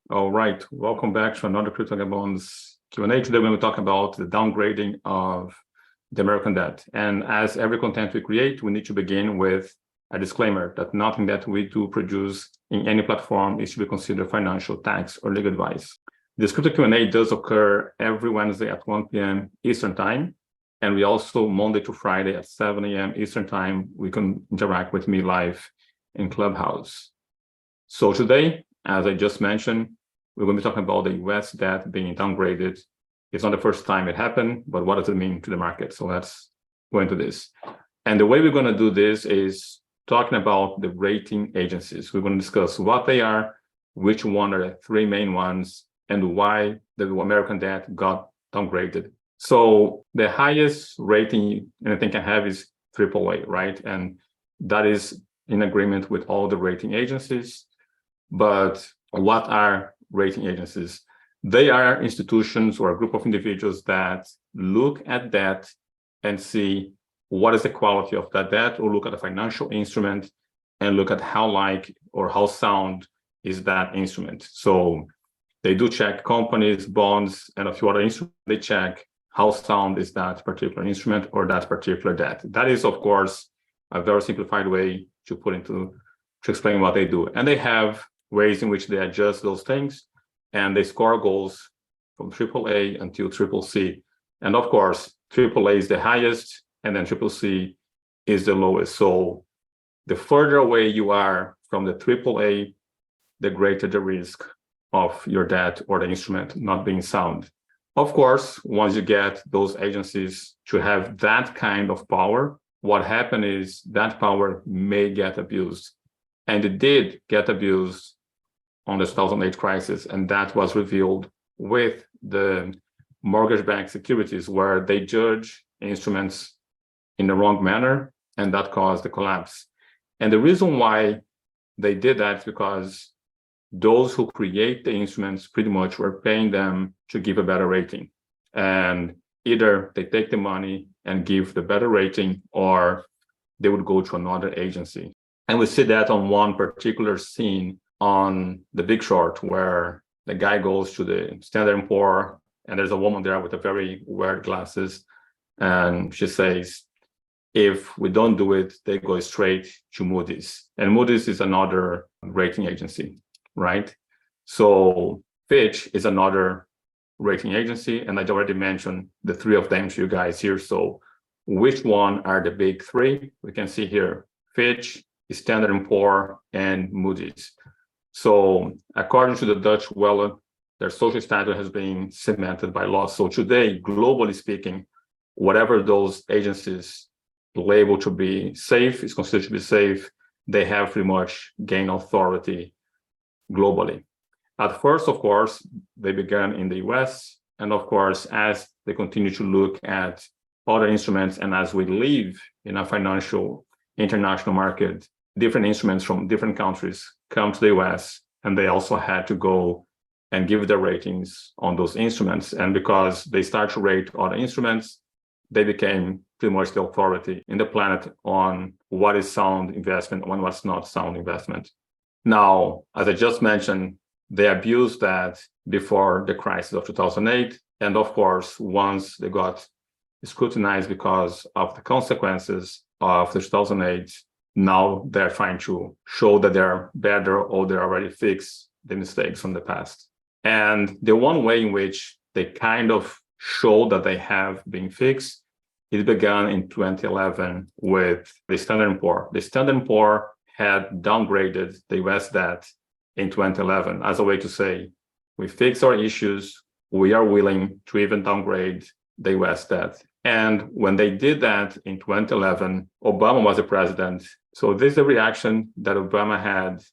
All right, welcome back to another Crypto Vagabonds Q&A. Today we're going to talk about the downgrading of the American debt. And as every content we create, we need to begin with a disclaimer that nothing that we do produce in any platform is to be considered financial, tax, or legal advice. This Crypto Q&A does occur every Wednesday at 1 p.m. Eastern Time. And we also Monday to Friday at 7 a.m. Eastern Time, we can interact with me live in Clubhouse. So today, as I just mentioned, we're going to be talking about the US debt being downgraded. It's not the first time it happened, but what does it mean to the market? So let's go into this. And the way we're going to do this is talking about the rating agencies. We're going to discuss what they are, which one are the three main ones, and why the American debt got downgraded. So the highest rating anything can have is AAA, right? And that is in agreement with all the rating agencies. But what are rating agencies? They are institutions or a group of individuals that look at debt and see what is the quality of that debt, or look at a financial instrument and look at how how sound is that instrument. So they do check companies, bonds, and a few other instruments. They check how sound is that particular instrument or that particular debt. That is, of course, a very simplified way to explain what they do. And they have ways in which they adjust those things, and they score goals from AAA until CCC. And of course, AAA is the highest, and then CCC is the lowest. So the further away you are from the AAA, the greater the risk of your debt or the instrument not being sound. Of course, once you get those agencies to have that kind of power, what happened is that power may get abused. And it did get abused on the 2008 crisis, and that was revealed with the mortgage-backed securities, where they judge instruments in the wrong manner, and that caused the collapse. And the reason why they did that is because those who create the instruments pretty much were paying them to give a better rating. And either they take the money and give the better rating, or they would go to another agency. And we see that on one particular scene on The Big Short, where the guy goes to the Standard & Poor, and there's a woman there with a very weird glasses, and she says, if we don't do it, they go straight to Moody's. And Moody's is another rating agency, right? So Fitch is another rating agency, and I already mentioned the three of them to you guys here. So which one are the big three? We can see here, Fitch, Standard & Poor, and Moody's. So according to the Dutch Welle, their social status has been cemented by law. So today, globally speaking, whatever those agencies label to be safe is considered to be safe. They have pretty much gained authority globally. At first, of course, they began in the US. And of course, as they continue to look at other instruments, and as we live in a financial international market, different instruments from different countries come to the US, and they also had to go and give their ratings on those instruments. And because they start to rate other instruments, they became pretty much the authority in the planet on what is sound investment and what's not sound investment. Now, as I just mentioned, they abused that before the crisis of 2008. And of course, once they got scrutinized because of the consequences of the 2008, now they're trying to show that they're better, or they're already fixed the mistakes from the past. And the one way in which they kind of show that they have been fixed, it began in 2011 with the Standard & Poor. The Standard & Poor had downgraded the US debt in 2011 as a way to say, we fix our issues, we are willing to even downgrade the US debt. And when they did that in 2011, Obama was the president. So this is the reaction that Obama had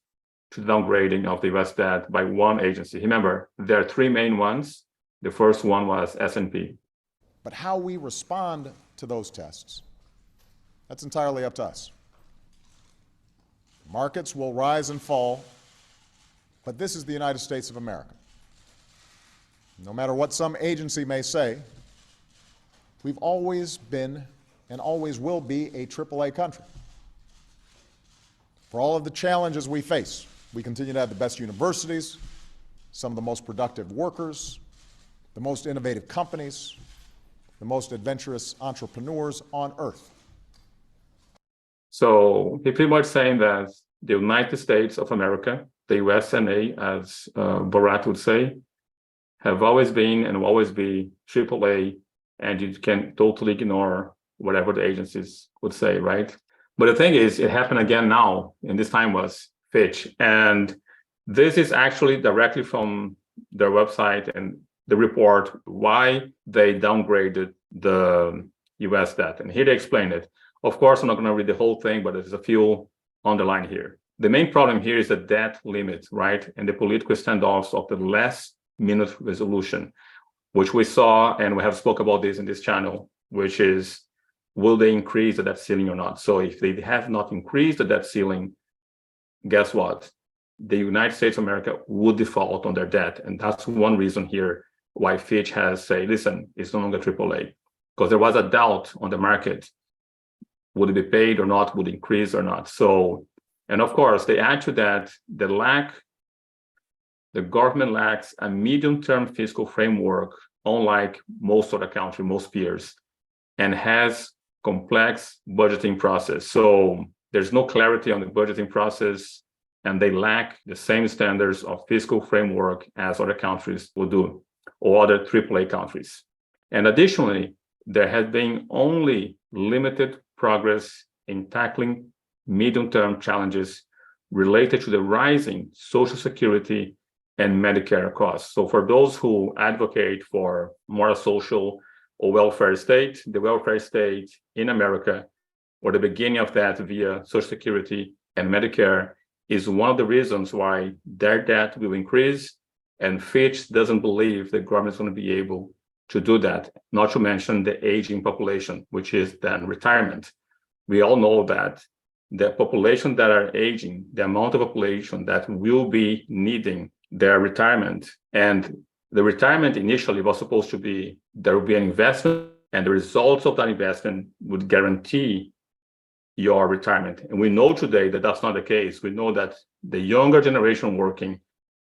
to the downgrading of the US debt by one agency. Remember, there are three main ones. The first one was S&P. But how we respond to those tests, that's entirely up to us. Markets will rise and fall, but this is the United States of America. No matter what some agency may say, we've always been and always will be a AAA country. For all of the challenges we face, we continue to have the best universities, some of the most productive workers, the most innovative companies, the most adventurous entrepreneurs on earth. So he's pretty much saying that the United States of America, the USA, as Borat would say, have always been and will always be AAA, and you can totally ignore whatever the agencies would say, right? But the thing is, it happened again now, and this time was Fitch. And this is actually directly from their website and the report why they downgraded the US debt. And here they explain it. Of course, I'm not going to read the whole thing, but there's a few on the line here. The main problem here is the debt limit, right? And the political standoffs of the last minute resolution, which we saw, and we have spoke about this in this channel, which is, will they increase the debt ceiling or not? So if they have not increased the debt ceiling, guess what? The United States of America would default on their debt. And that's one reason here why Fitch has said, listen, it's no longer AAA. Because there was a doubt on the market. Would it be paid or not? Would it increase or not? So, and of course, they add to that the government lacks a medium-term fiscal framework, unlike most other countries, most peers, and has complex budgeting process. So there's no clarity on the budgeting process, and they lack the same standards of fiscal framework as other countries will do, or other AAA countries. And additionally, there has been only limited progress in tackling medium-term challenges related to the rising Social Security and Medicare costs. So for those who advocate for more social or welfare state, the welfare state in America, or the beginning of that via Social Security and Medicare, is one of the reasons why their debt will increase, and Fitch doesn't believe the government is going to be able to do that, not to mention the aging population, which is then retirement. We all know that the population that are aging, the amount of population that will be needing their retirement, and the retirement initially was supposed to be, there will be an investment, and the results of that investment would guarantee your retirement. And we know today that that's not the case. We know that the younger generation working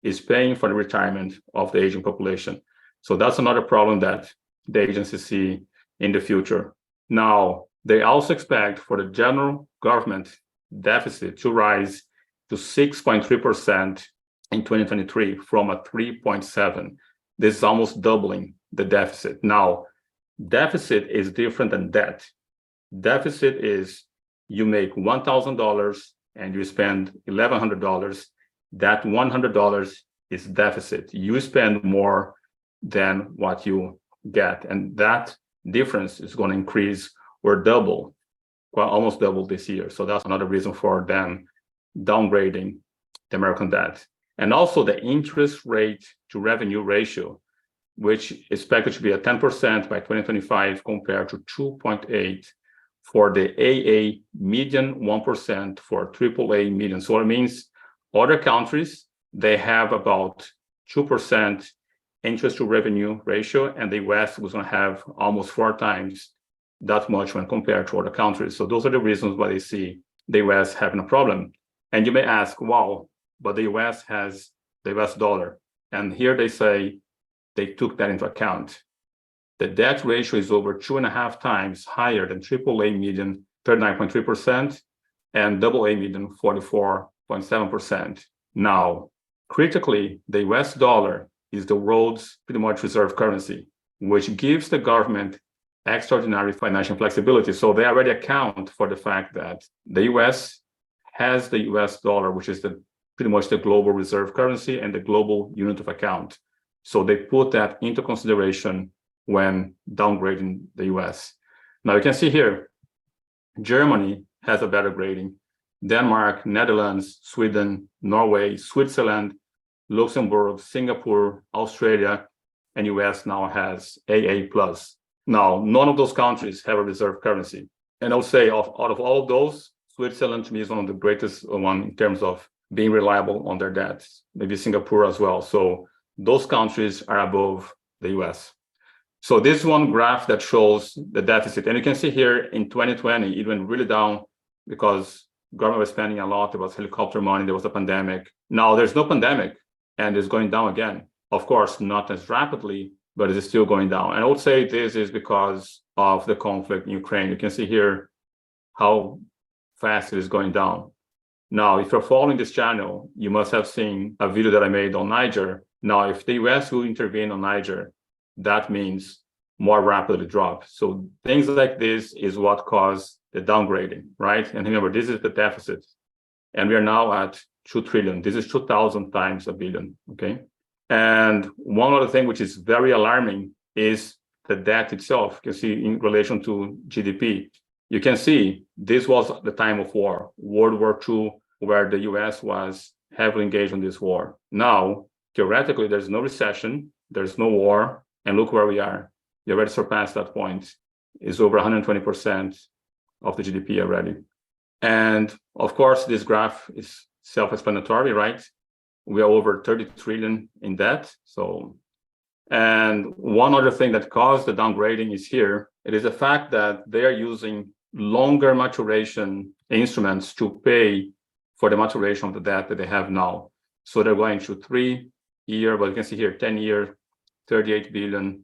is paying for the retirement of the aging population. So that's another problem that the agency see in the future. Now, they also expect for the general government deficit to rise to 6.3% in 2023 from a 3.7. This is almost doubling the deficit. Now, deficit is different than debt. Deficit is you make $1,000 and you spend $1,100. That $100 is deficit. You spend more than what you get, and that difference is going to increase or double, well, almost double this year. So that's another reason for them downgrading the American debt. And also the interest rate to revenue ratio, which is expected to be at 10% by 2025 compared to 2.8 for the AA median, 1% for AAA median. So it means other countries, they have about 2% interest to revenue ratio, and the US was going to have almost 4 times that much when compared to other countries. So those are the reasons why they see the US having a problem. And you may ask, wow, but the US has the US dollar. And here they say they took that into account. The debt ratio is over 2.5 times higher than AAA median, 39.3%, and AA median, 44.7%. Now, critically, the US dollar is the world's pretty much reserve currency, which gives the government extraordinary financial flexibility. So they already account for the fact that the US has the US dollar, which is pretty much the global reserve currency and the global unit of account. So they put that into consideration when downgrading the US. Now you can see here, Germany has a better grading. Denmark, Netherlands, Sweden, Norway, Switzerland, Luxembourg, Singapore, Australia, and US now has AA+. Now, none of those countries have a reserve currency. And I would say out of all of those, Switzerland to me is one of the greatest one in terms of being reliable on their debts, maybe Singapore as well. So those countries are above the US. So this one graph that shows the deficit. And you can see here in 2020, it went really down because government was spending a lot. There was helicopter money. There was a pandemic. Now there's no pandemic. and it's going down again. Of course, not as rapidly, but it is still going down. And I would say this is because of the conflict in Ukraine. You can see here how fast it is going down. Now, if you're following this channel, you must have seen a video that I made on Niger. Now, if the US will intervene on Niger, that means more rapidly drop. So things like this is what caused the downgrading, right? And remember, this is the deficit. And we are now at 2 trillion. This is 2,000 times a billion, okay? And one other thing which is very alarming is the debt itself. You can see in relation to GDP. You can see this was the time of war, World War II, where the US was heavily engaged in this war. Now, theoretically, there's no recession, there's no war, and look where we are. We already surpassed that point. It's over 120% of the GDP already. And of course, this graph is self-explanatory, right? We are over 30 trillion in debt. So, and one other thing that caused the downgrading is here. It is the fact that they are using longer maturation instruments to pay for the maturation of the debt that they have now. So they're going to 3-year, but you can see here, 10-year, 38 billion,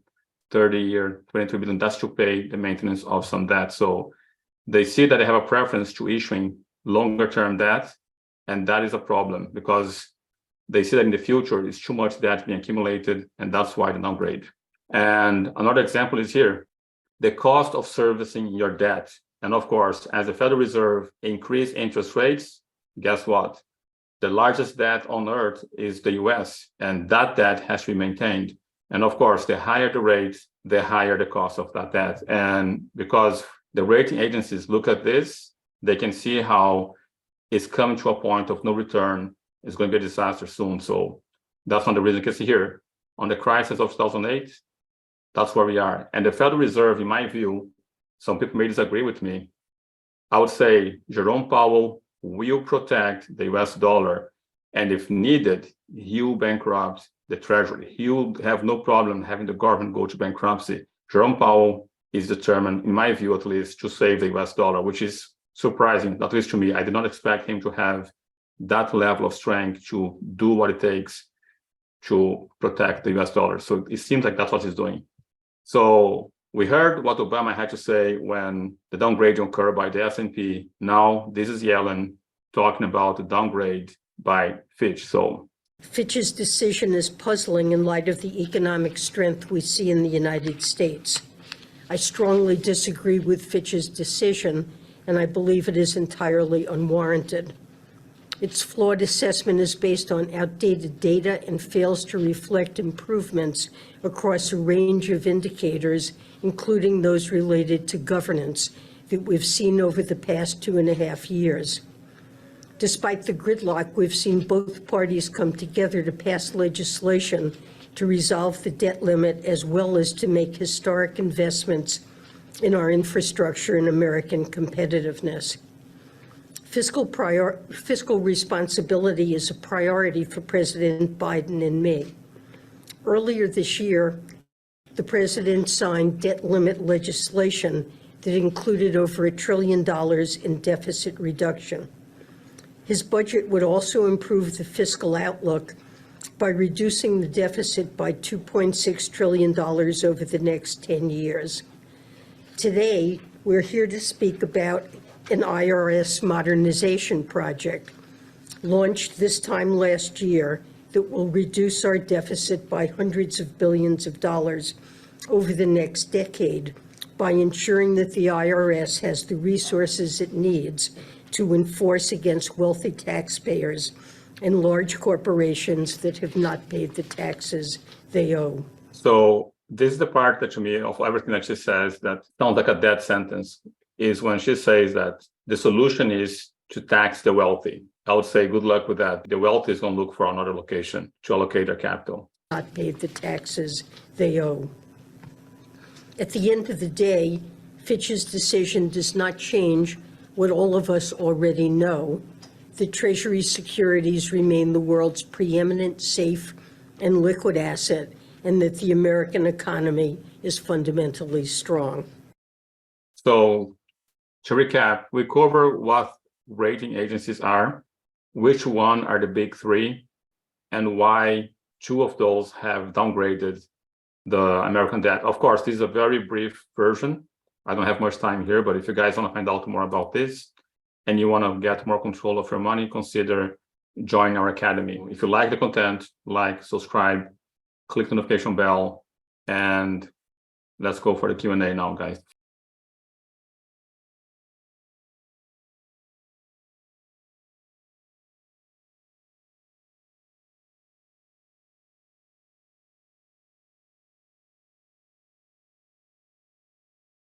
30-year, 22 billion. That's to pay the maintenance of some debt. So they see that they have a preference to issuing longer term debt. And that is a problem because they see that in the future, it's too much debt being accumulated, and that's why the downgrade. And another example is here, the cost of servicing your debt. And of course, as the Federal Reserve increase interest rates, guess what? The largest debt on earth is the US, and that debt has to be maintained. And of course, the higher the rate, the higher the cost of that debt. And because the rating agencies look at this, they can see how it's coming to a point of no return. It's going to be a disaster soon. So that's one of the reasons you can see here. On the crisis of 2008, that's where we are. And the Federal Reserve, in my view, some people may disagree with me. I would say Jerome Powell will protect the US dollar. And if needed, he will bankrupt the Treasury. He will have no problem having the government go to bankruptcy. Jerome Powell is determined, in my view at least, to save the US dollar, which is surprising, at least to me. I did not expect him to have that level of strength to do what it takes to protect the US dollar. So it seems like that's what he's doing. So we heard what Obama had to say when the downgrade occurred by the S&P. Now this is Yellen talking about the downgrade by Fitch. So Fitch's decision is puzzling in light of the economic strength we see in the United States. I strongly disagree with Fitch's decision, and I believe it is entirely unwarranted. Its flawed assessment is based on outdated data and fails to reflect improvements across a range of indicators, including those related to governance, that we've seen over the past 2.5 years. Despite the gridlock, we've seen both parties come together to pass legislation to resolve the debt limit, as well as to make historic investments in our infrastructure and American competitiveness. Fiscal responsibility is a priority for President Biden and me. Earlier this year, the president signed debt limit legislation that included over $1 trillion in deficit reduction. His budget would also improve the fiscal outlook by reducing the deficit by $2.6 trillion over the next 10 years. Today, we're here to speak about an IRS modernization project launched this time last year that will reduce our deficit by hundreds of billions of dollars over the next decade by ensuring that the IRS has the resources it needs to enforce against wealthy taxpayers and large corporations that have not paid the taxes they owe. So this is the part that, to me, of everything that she says that sounds like a death sentence, is when she says that the solution is to tax the wealthy. I would say good luck with that. The wealthy is going to look for another location to allocate their capital. Not paid the taxes they owe. At the end of the day, Fitch's decision does not change what all of us already know, that Treasury securities remain the world's preeminent, safe, and liquid asset, and that the American economy is fundamentally strong. So to recap, we cover what rating agencies are, which one are the big three, and why 2 of those have downgraded the American debt. Of course, this is a very brief version. I don't have much time here, but if you guys want to find out more about this and you want to get more control of your money, consider joining our academy. If you like the content, like, subscribe, click the notification bell, and let's go for the Q&A now, guys.